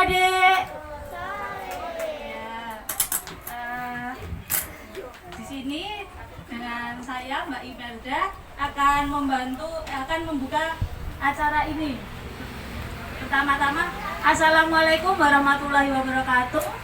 adik-adik. Ya, di sini dengan saya Mbak Imelda akan membuka acara ini. Pertama-tama, Assalamualaikum warahmatullahi wabarakatuh.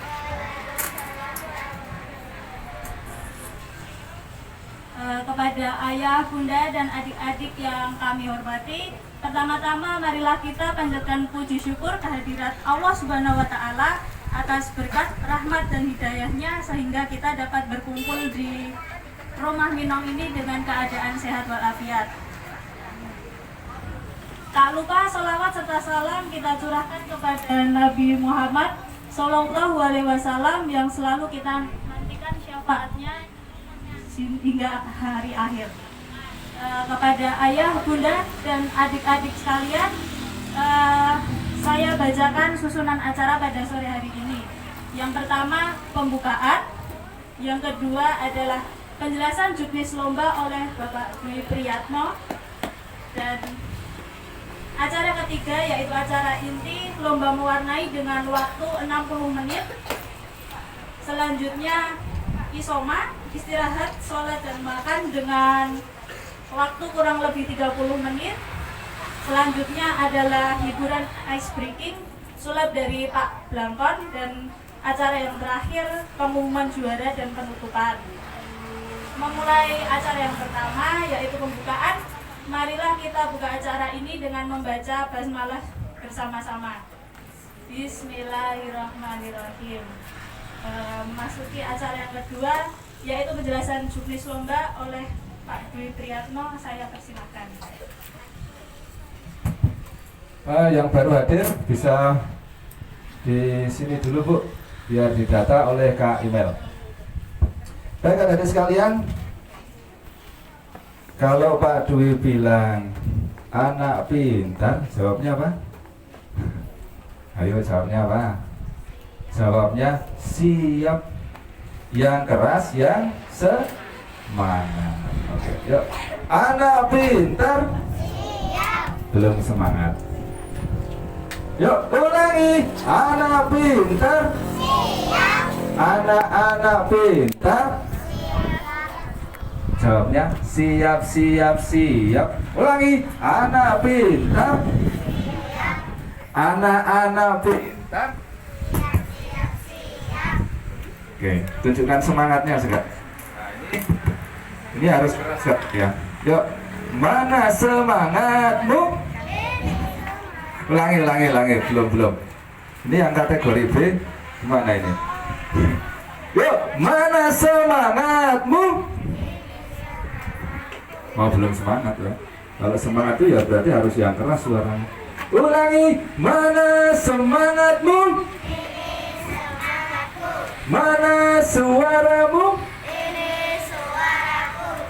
Kepada ayah, bunda, dan adik-adik yang kami hormati, pertama-tama marilah kita panjatkan puji syukur kehadirat Allah Subhanahu wa Ta'ala atas berkat, rahmat, dan hidayahnya sehingga kita dapat berkumpul di rumah Minong ini dengan keadaan sehat walafiat. Tak lupa sholawat serta salam kita curahkan kepada Nabi Muhammad Sallallahu Alaihi Wasallam yang selalu kita nantikan syafaatnya hingga hari akhir. Kepada ayah, bunda, dan adik-adik sekalian, saya bacakan susunan acara pada sore hari ini. Yang pertama, pembukaan. Yang kedua adalah penjelasan juknis lomba oleh Bapak Dwi Priyatno. Dan acara ketiga yaitu acara inti, lomba mewarnai dengan waktu 60 menit. Selanjutnya isoma, istirahat, sholat, dan makan dengan waktu kurang lebih 30 menit. Selanjutnya adalah hiburan ice breaking, sulap dari Pak Blangkon, dan acara yang terakhir pengumuman juara dan penutupan. Memulai acara yang pertama yaitu pembukaan, marilah kita buka acara ini dengan membaca basmalah bersama-sama. Bismillahirrahmanirrahim. Memasuki acara yang kedua yaitu penjelasan juknis lomba oleh Pak Dwi Priyatno. Saya persilakan. Yang baru hadir bisa di sini dulu Bu, biar didata oleh Kak Email. Baik adik-adik sekalian, kalau Pak Dwi bilang anak pintar, jawabnya apa? Ayo jawabnya apa? Jawabnya siap, yang keras, yang semangat. Oke, yuk. Anak pintar, siap. Belum semangat. Yuk, ulangi. Anak pintar, siap. Anak-anak pintar, siap. Jawabnya siap, siap, siap. Ulangi. Anak pintar, siap. Anak-anak pintar. Oke, tunjukkan semangatnya Sekak. Nah, ini harus keras ya. Yuk, mana semangatmu? Ulangi, belum. Ini yang kategori B, mana ini? Yuk, mana semangatmu? Oh, belum semangat ya. Kalau semangat itu ya berarti harus yang keras suaranya. Ulangi, mana semangatmu? Mana suaramu? Ini suaraku.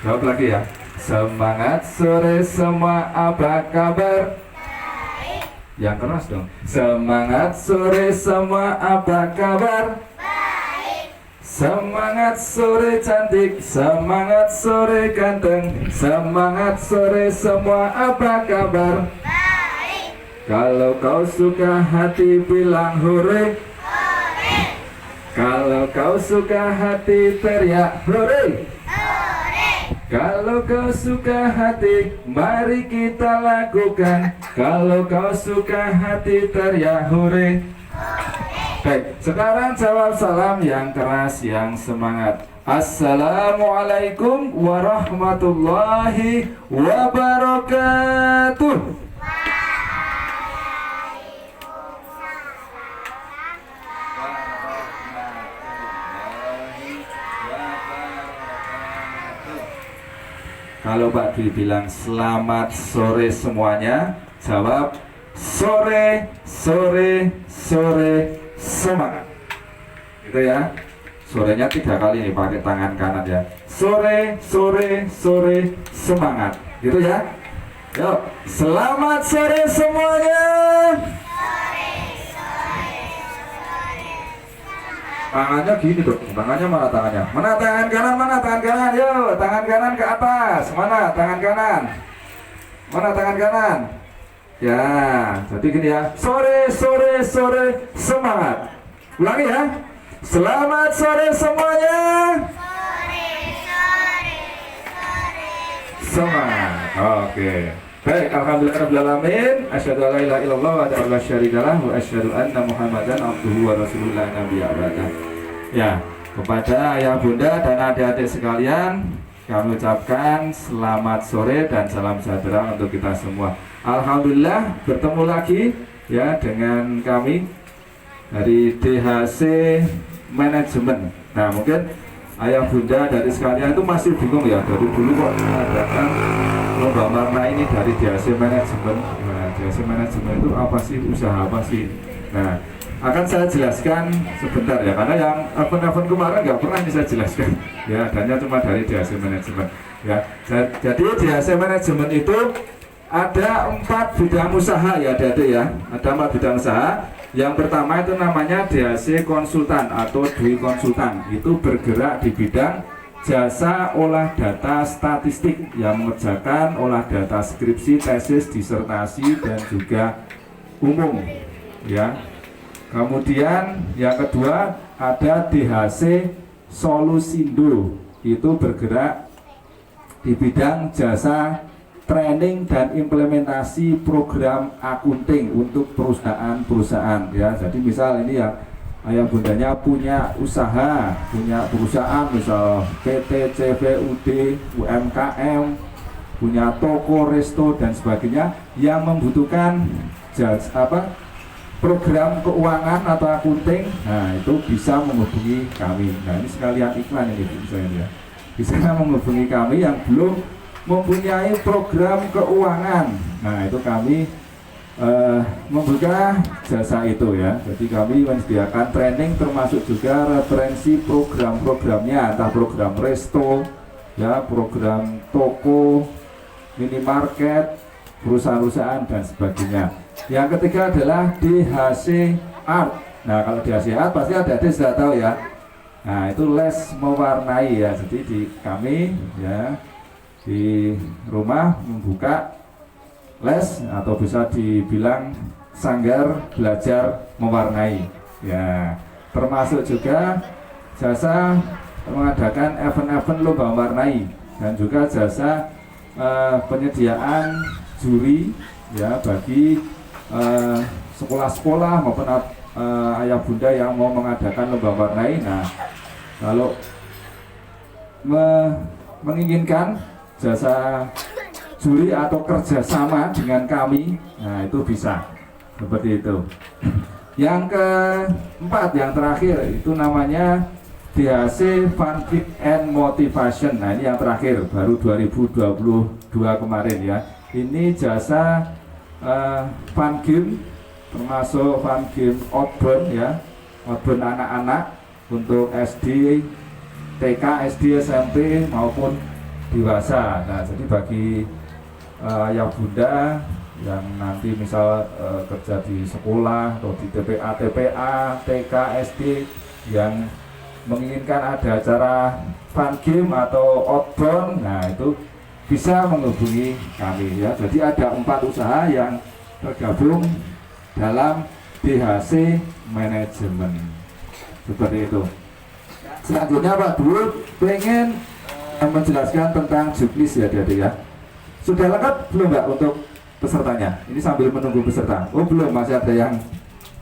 Jawab lagi ya. Semangat sore semua, apa kabar? Baik. Yang keras dong. Semangat sore semua, apa kabar? Baik. Semangat sore cantik, semangat sore ganteng, semangat sore semua, apa kabar? Baik. Kalau kau suka hati bilang hore. Kalau kau suka hati teriak hore. Kalau kau suka hati mari kita lakukan. Kalau kau suka hati teriak hore. Baik, sekarang jawab salam yang keras, yang semangat. Assalamualaikum warahmatullahi wabarakatuh. Kalau Pak Dwi bilang selamat sore semuanya, jawab sore, sore, sore, semangat. Gitu ya. Sorenya 3 kali nih pakai tangan kanan ya. Sore, sore, sore, semangat. Gitu ya. Yuk, selamat sore semuanya. Tangannya gini dong, tangannya mana tangannya? Mana tangan kanan, mana tangan kanan? Yuk, tangan kanan ke atas. Mana tangan kanan? Mana tangan kanan? Ya, jadi gini ya. Sore, sore, sore, semangat. Ulangi ya. Selamat sore semuanya. Semangat. Oke. Baik, alhamdulillah rabbil alamin. Asyhadu an la ilaha illallah wa la syarika lah wa asyhadu anna Muhammadan abduhu wa rasulullah nabiyya ba'da. Ya, kepada ayah bunda dan adik-adik sekalian, kami ucapkan selamat sore dan salam sejahtera untuk kita semua. Alhamdulillah bertemu lagi ya dengan kami dari DHC Manajemen. Nah, mungkin ayah bunda dari sekalian itu masih bingung ya, dari dulu kok mengadakan lomba warna ini dari DHC Manajemen. Nah, DHC Manajemen itu apa sih, usaha apa sih? Nah, akan saya jelaskan sebentar ya, karena yang event-event kemarin nggak pernah bisa jelaskan ya, adanya cuma dari DHC Manajemen ya. Jadi DHC Manajemen itu ada 4 bidang usaha ya adik-adik ya, ada 4 bidang usaha. Yang pertama itu namanya DHC Konsultan atau Dwi Konsultan, itu bergerak di bidang jasa olah data statistik yang mengerjakan olah data skripsi, tesis, disertasi dan juga umum ya. Kemudian yang kedua ada DHC Solusindo, itu bergerak di bidang jasa training dan implementasi program akunting untuk perusahaan-perusahaan ya. Jadi misal ini ya, ayah bundanya punya usaha, punya perusahaan misal PT, CVUD, UMKM, punya toko, resto dan sebagainya yang membutuhkan program keuangan atau akunting. Nah, itu bisa menghubungi kami. Nah, ini sekalian iklan ini misalnya ya. Bisa menghubungi kami yang belum mempunyai program keuangan. Nah, itu kami membuka jasa itu ya. Jadi kami menyediakan training termasuk juga referensi program-programnya, entah program resto ya, program toko, minimarket, perusahaan-perusahaan dan sebagainya. Yang ketiga adalah DHC Art. Nah, kalau DHC Art pasti adik-adik sudah tahu ya. Nah, itu les mewarnai ya. Jadi di kami ya di rumah membuka les atau bisa dibilang sanggar belajar mewarnai ya, termasuk juga jasa mengadakan event-event lomba mewarnai dan juga jasa penyediaan juri ya bagi sekolah-sekolah maupun ayah bunda yang mau mengadakan lomba mewarnai. Nah, kalau menginginkan jasa juri atau kerjasama dengan kami, nah itu bisa seperti itu. Yang keempat, yang terakhir itu namanya DHC Fun Gift and Motivation. Nah, ini yang terakhir, baru 2022 kemarin ya. Ini jasa fun game, termasuk fun game outbound ya, outbound anak-anak untuk SD, TK, SD, SMP maupun dewasa. Nah, jadi bagi ayah bunda yang nanti misal kerja di sekolah atau di TPA, TK, SD yang menginginkan ada acara fun game atau outbound, nah itu bisa menghubungi kami ya. Jadi ada 4 usaha yang tergabung dalam DHC Manajemen seperti itu. Selanjutnya Pak Dul pengen menjelaskan tentang juknis ya adik-adik ya. Sudah lengkap belum Mbak untuk pesertanya? Ini sambil menunggu peserta. Oh belum, masih ada yang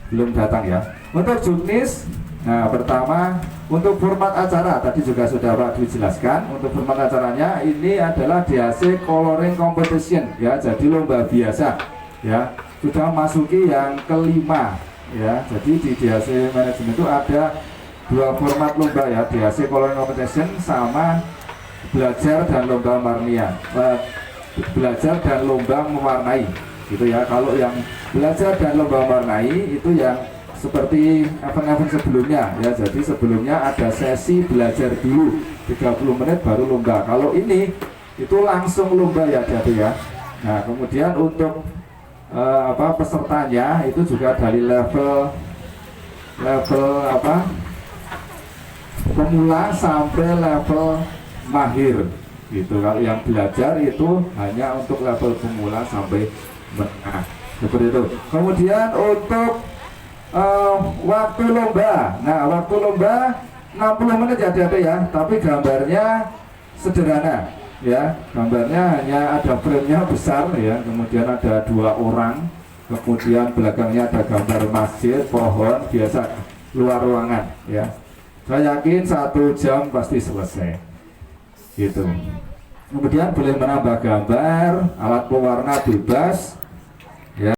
belum datang ya. Untuk juknis, nah pertama untuk format acara tadi juga sudah Pak Dwi jelaskan. Untuk format acaranya ini adalah DHC Coloring Competition ya, jadi lomba biasa ya. Sudah masuki yang kelima ya. Jadi di DHC Manajemen itu ada 2 format lomba ya, DHC Coloring Competition sama belajar dan lomba belajar dan lomba mewarnai gitu ya. Kalau yang belajar dan lomba mewarnai itu yang seperti event-event sebelumnya ya. Jadi sebelumnya ada sesi belajar dulu 30 menit baru lomba. Kalau ini itu langsung lomba ya jadi ya. Nah, kemudian untuk pesertanya itu juga dari level pemula sampai level mahir gitu. Kalau yang belajar itu hanya untuk level pemula sampai menengah seperti itu. Kemudian untuk waktu lomba, nah waktu lomba 60 menit ya adik-adik ya, tapi gambarnya sederhana ya, gambarnya hanya ada frame-nya besar ya, kemudian ada 2 orang, kemudian belakangnya ada gambar masjid, pohon, biasa luar ruangan ya. Saya yakin 1 jam pasti selesai gitu. Kemudian boleh menambah gambar, alat pewarna bebas,